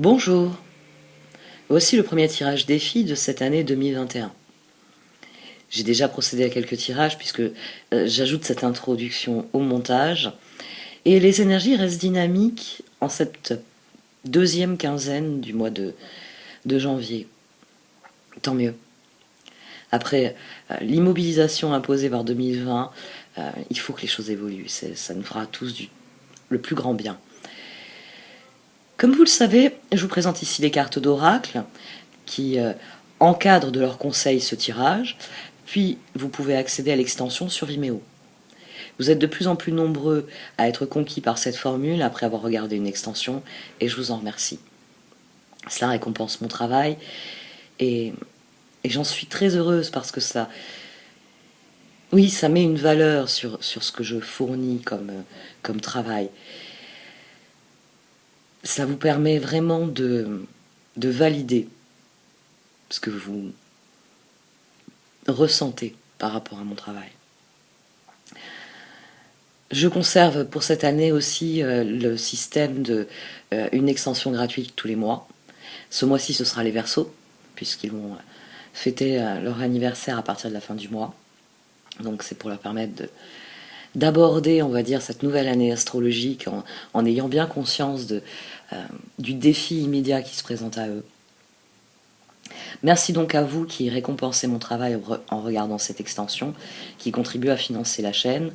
Bonjour, voici le premier tirage défi de cette année 2021. J'ai déjà procédé à quelques tirages puisque j'ajoute cette introduction au montage et les énergies restent dynamiques en cette deuxième quinzaine du mois de janvier. Tant mieux. Après l'immobilisation imposée par 2020, il faut que les choses évoluent, ça nous fera tous le plus grand bien. Comme vous le savez, je vous présente ici les cartes d'oracle qui encadrent de leurs conseils ce tirage, puis vous pouvez accéder à l'extension sur Vimeo. Vous êtes de plus en plus nombreux à être conquis par cette formule après avoir regardé une extension, et je vous en remercie. Cela récompense mon travail, et j'en suis très heureuse parce que ça met une valeur sur ce que je fournis comme travail. Ça vous permet vraiment de valider ce que vous ressentez par rapport à mon travail. Je conserve pour cette année aussi le système de une extension gratuite tous les mois. Ce mois-ci, ce sera les Verseaux, puisqu'ils vont fêter leur anniversaire à partir de la fin du mois. Donc c'est pour leur permettre d'aborder, on va dire, cette nouvelle année astrologique en ayant bien conscience du défi immédiat qui se présente à eux. Merci donc à vous qui récompensez mon travail en regardant cette extension, qui contribue à financer la chaîne.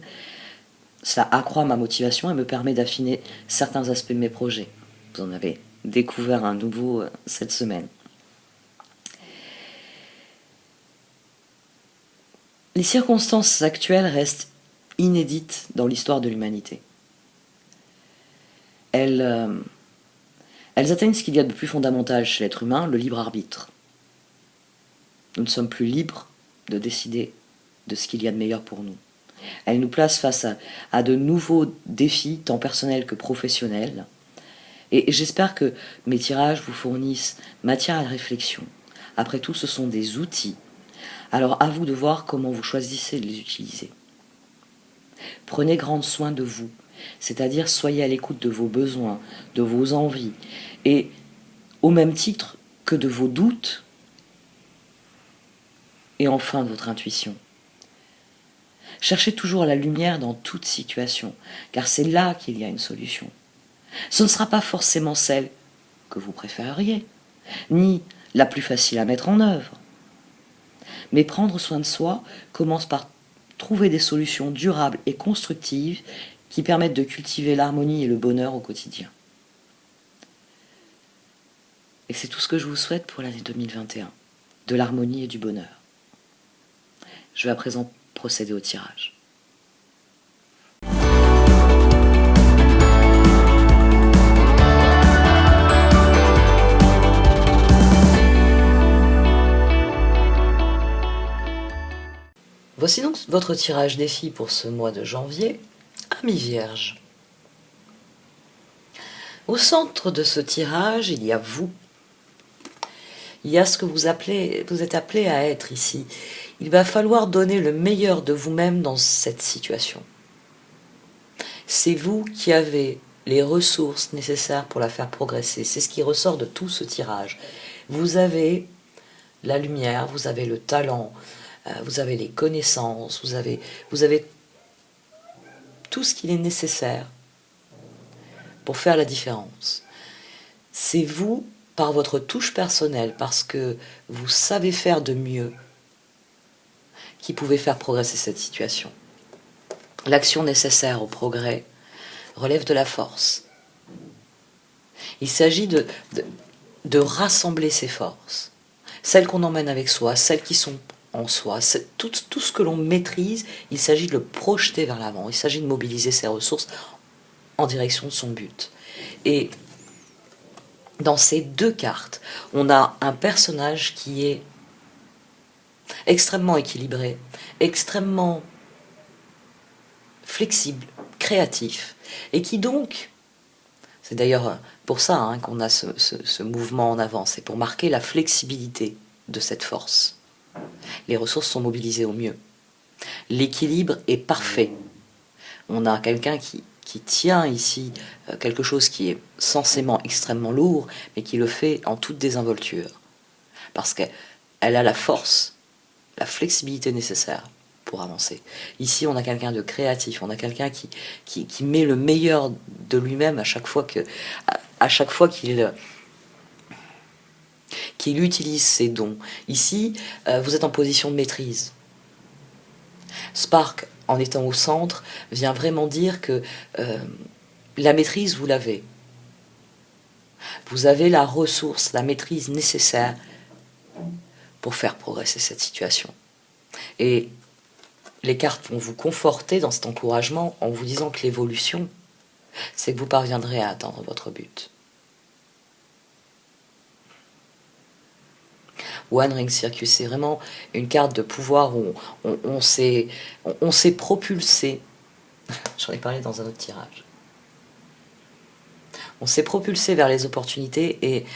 Ça accroît ma motivation et me permet d'affiner certains aspects de mes projets. Vous en avez découvert un nouveau cette semaine. Les circonstances actuelles restent inédites dans l'histoire de l'humanité. Elles atteignent ce qu'il y a de plus fondamental chez l'être humain, le libre arbitre. Nous ne sommes plus libres de décider de ce qu'il y a de meilleur pour nous. Elles nous placent face à de nouveaux défis, tant personnels que professionnels. Et j'espère que mes tirages vous fournissent matière à la réflexion. Après tout, ce sont des outils. Alors à vous de voir comment vous choisissez de les utiliser. Prenez grand soin de vous, c'est-à-dire soyez à l'écoute de vos besoins, de vos envies, et au même titre que de vos doutes, et enfin de votre intuition. Cherchez toujours la lumière dans toute situation, car c'est là qu'il y a une solution. Ce ne sera pas forcément celle que vous préféreriez, ni la plus facile à mettre en œuvre. Mais prendre soin de soi commence par trouver des solutions durables et constructives qui permettent de cultiver l'harmonie et le bonheur au quotidien. Et c'est tout ce que je vous souhaite pour l'année 2021, de l'harmonie et du bonheur. Je vais à présent procéder au tirage. Voici donc votre tirage défi pour ce mois de janvier, Amis Vierge. Au centre de ce tirage, il y a vous. Il y a ce que vous êtes appelé à être ici. Il va falloir donner le meilleur de vous-même dans cette situation. C'est vous qui avez les ressources nécessaires pour la faire progresser. C'est ce qui ressort de tout ce tirage. Vous avez la lumière, vous avez le talent, vous avez les connaissances, vous avez tout ce qu'il est nécessaire pour faire la différence. C'est vous, par votre touche personnelle, parce que vous savez faire de mieux, qui pouvez faire progresser cette situation. L'action nécessaire au progrès relève de la force. Il s'agit de rassembler ces forces, celles qu'on emmène avec soi, celles qui sont en soi, tout ce que l'on maîtrise, il s'agit de le projeter vers l'avant, il s'agit de mobiliser ses ressources en direction de son but. Et dans ces deux cartes, on a un personnage qui est extrêmement équilibré, extrêmement flexible, créatif, et qui donc, c'est d'ailleurs pour ça qu'on a ce mouvement en avant, c'est pour marquer la flexibilité de cette force. Les ressources sont mobilisées au mieux. L'équilibre est parfait. On a quelqu'un qui qui tient ici quelque chose qui est censément extrêmement lourd, mais qui le fait en toute désinvolture. Parce qu'elle a la force, la flexibilité nécessaire pour avancer. Ici, on a quelqu'un de créatif, on a quelqu'un qui met le meilleur de lui-même à chaque fois qu'il utilise ses dons. Ici, vous êtes en position de maîtrise. Spark, en étant au centre, vient vraiment dire que la maîtrise, vous l'avez. Vous avez la ressource, la maîtrise nécessaire pour faire progresser cette situation. Et les cartes vont vous conforter dans cet encouragement en vous disant que l'évolution, c'est que vous parviendrez à atteindre votre but. One Ring Circus, c'est vraiment une carte de pouvoir où on s'est propulsé. J'en ai parlé dans un autre tirage. On s'est propulsé vers les opportunités et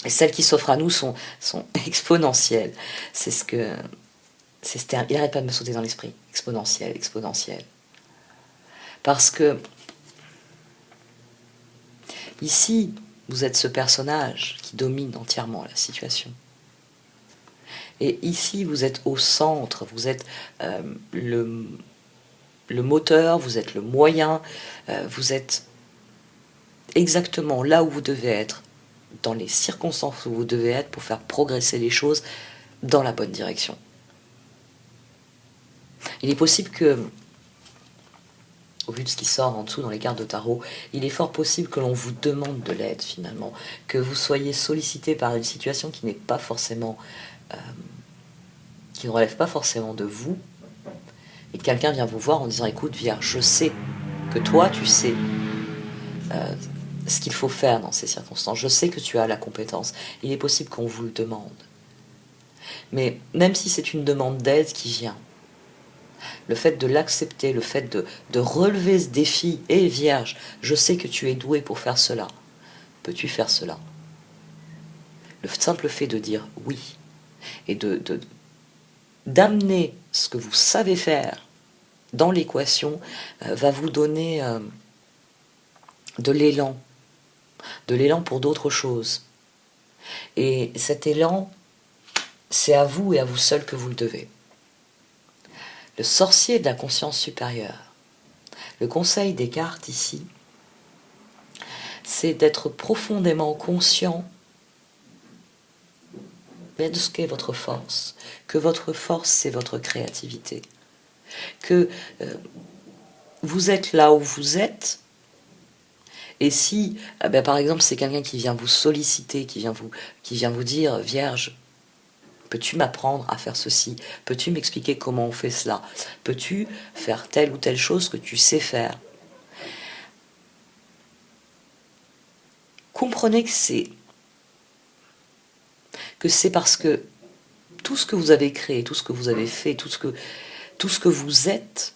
celles qui s'offrent à nous sont exponentielles. C'est ce que... il n'arrête pas de me sauter dans l'esprit. Exponentielle, exponentielle. Parce que ici, vous êtes ce personnage qui domine entièrement la situation. Et ici, vous êtes au centre, vous êtes le moteur, vous êtes le moyen, vous êtes exactement là où vous devez être, dans les circonstances où vous devez être pour faire progresser les choses dans la bonne direction. Il est possible que, au vu de ce qui sort en dessous dans les cartes de tarot, il est fort possible que l'on vous demande de l'aide finalement, que vous soyez sollicité par une situation qui n'est pas forcément, qui ne relève pas forcément de vous, et quelqu'un vient vous voir en disant écoute Vierge, je sais que toi tu sais ce qu'il faut faire dans ces circonstances, je sais que tu as la compétence, il est possible qu'on vous le demande. Mais même si c'est une demande d'aide qui vient, le fait de l'accepter, le fait de relever ce défi, et Vierge, je sais que tu es doué pour faire cela, peux-tu faire cela? Le simple fait de dire oui, et d'amener ce que vous savez faire dans l'équation va vous donner de l'élan pour d'autres choses. Et cet élan, c'est à vous et à vous seul que vous le devez. Le sorcier de la conscience supérieure. Le conseil des cartes ici, c'est d'être profondément conscient de ce qu'est votre force, que votre force c'est votre créativité, que vous êtes là où vous êtes, et si par exemple c'est quelqu'un qui vient vous solliciter, qui vient vous dire Vierge, peux-tu m'apprendre à faire ceci? Peux-tu m'expliquer comment on fait cela? Peux-tu faire telle ou telle chose que tu sais faire? Comprenez que c'est parce que tout ce que vous avez créé, tout ce que vous avez fait, tout ce que vous êtes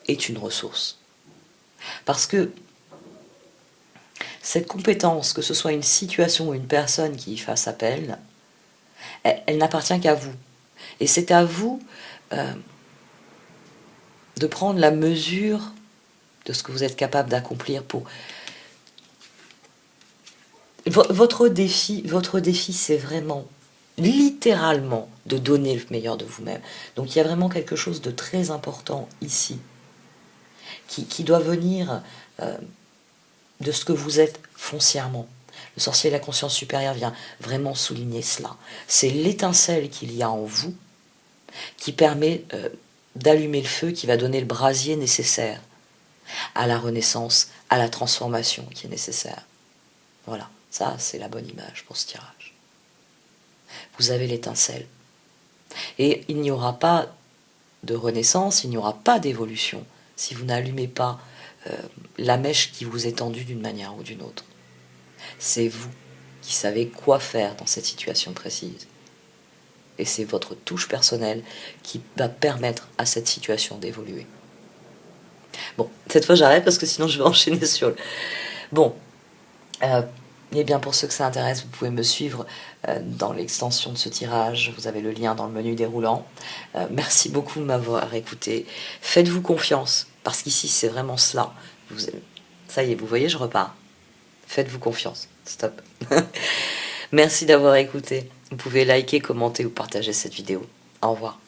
est une ressource. Parce que cette compétence, que ce soit une situation ou une personne qui y fasse appel, elle n'appartient qu'à vous. Et c'est à vous de prendre la mesure de ce que vous êtes capable d'accomplir pour... Votre défi, c'est vraiment, littéralement, de donner le meilleur de vous-même. Donc il y a vraiment quelque chose de très important ici, qui doit venir de ce que vous êtes foncièrement. Le sorcier de la conscience supérieure vient vraiment souligner cela. C'est l'étincelle qu'il y a en vous qui permet d'allumer le feu, qui va donner le brasier nécessaire à la renaissance, à la transformation qui est nécessaire. Voilà, ça c'est la bonne image pour ce tirage. Vous avez l'étincelle. Et il n'y aura pas de renaissance, il n'y aura pas d'évolution si vous n'allumez pas la mèche qui vous est tendue d'une manière ou d'une autre. C'est vous qui savez quoi faire dans cette situation précise. Et c'est votre touche personnelle qui va permettre à cette situation d'évoluer. Bon, cette fois j'arrête parce que sinon je vais enchaîner sur le... Bon, eh bien pour ceux que ça intéresse, vous pouvez me suivre dans l'extension de ce tirage. Vous avez le lien dans le menu déroulant. Merci beaucoup de m'avoir écouté. Faites-vous confiance. Parce qu'ici, c'est vraiment cela. Ça y est, vous voyez, je repars. Faites-vous confiance. Stop. Merci d'avoir écouté. Vous pouvez liker, commenter ou partager cette vidéo. Au revoir.